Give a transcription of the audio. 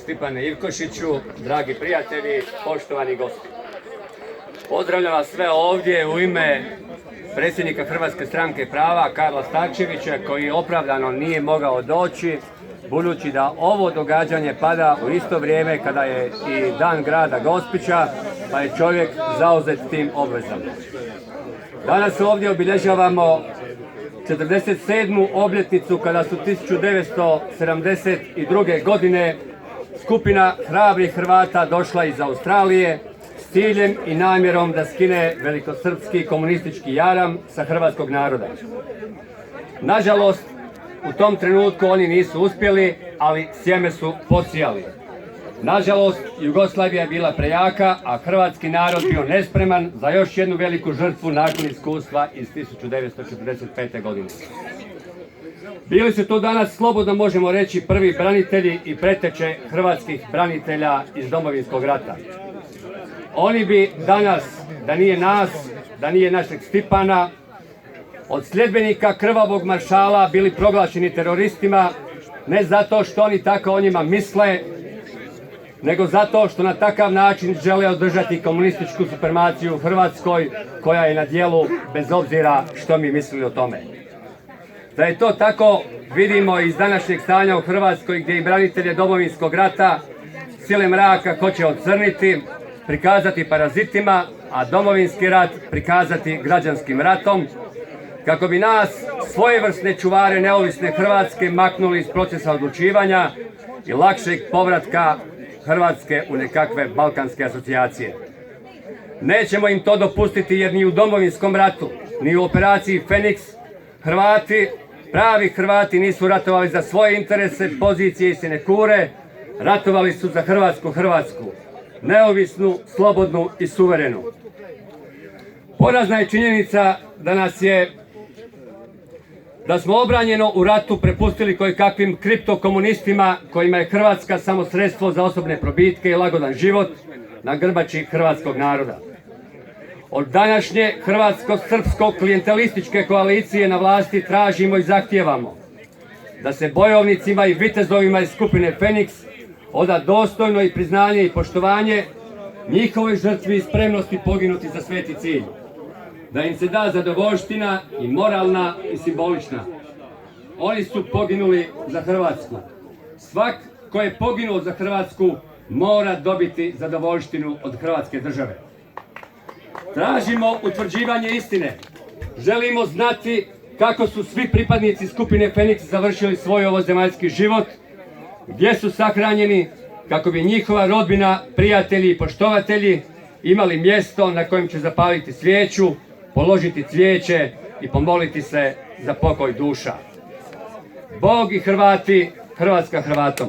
Stipane Ivkošiću, dragi prijatelji, poštovani gosti. Pozdravljam vas sve ovdje u ime predsjednika Hrvatske stranke prava Karla Starčevića, koji opravdano nije mogao doći, budući da ovo događanje pada u isto vrijeme kada je i dan grada Gospića, pa je čovjek zauzet tim obvezama. Danas ovdje obilježavamo 47. obljetnicu kada su 1972. godine skupina hrabrih Hrvata došla iz Australije s ciljem i namjerom da skine velikosrpski komunistički jaram sa hrvatskog naroda. Nažalost, u tom trenutku oni nisu uspjeli, ali sjeme su posijali. Nažalost, Jugoslavija je bila prejaka, a hrvatski narod bio nespreman za još jednu veliku žrtvu nakon iskustva iz 1945. godine. Bili su to danas, slobodno možemo reći, prvi branitelji i preteče hrvatskih branitelja iz Domovinskog rata. Oni bi danas, da nije nas, da nije našeg Stipana, od sljedbenika krvavog maršala bili proglašeni teroristima, ne zato što oni tako o njima misle, nego zato što na takav način žele održati komunističku supremaciju u Hrvatskoj, koja je na djelu bez obzira što mi mislili o tome. Da je to tako vidimo iz današnjeg stanja u Hrvatskoj, gdje i branitelje Domovinskog rata sile mraka hoće ocrniti, prikazati parazitima, a Domovinski rat prikazati građanskim ratom, kako bi nas, svojevrsne čuvare neovisne Hrvatske, maknuli iz procesa odlučivanja i lakšeg povratka Hrvatske u nekakve balkanske asocijacije. Nećemo im to dopustiti, jer ni u Domovinskom ratu, ni u operaciji Feniks, Hrvati, pravi Hrvati, nisu ratovali za svoje interese, pozicije i sinekure, ratovali su za Hrvatsku, neovisnu, slobodnu i suverenu. Porazna je činjenica da smo obranjeno u ratu prepustili kojekakvim kriptokomunistima, kojima je Hrvatska samo sredstvo za osobne probitke i lagodan život na grbači hrvatskog naroda. Od današnje hrvatsko-srpsko-klijentelističke koalicije na vlasti tražimo i zahtijevamo da se bojovnicima i vitezovima iz skupine Feniks oda dostojno i priznanje i poštovanje njihovoj žrtvi i spremnosti poginuti za sveti cilj. Da im se da zadovoljština i moralna i simbolična. Oni su poginuli za Hrvatsku. Svak ko je poginuo za Hrvatsku mora dobiti zadovoljštinu od Hrvatske države. Tražimo utvrđivanje istine. Želimo znati kako su svi pripadnici skupine Feniks završili svoj ovozemaljski život, gdje su sahranjeni, kako bi njihova rodbina, prijatelji i poštovatelji imali mjesto na kojem će zapaliti svijeću, položiti cvijeće i pomoliti se za pokoj duša. Bog i Hrvati, Hrvatska Hrvatom.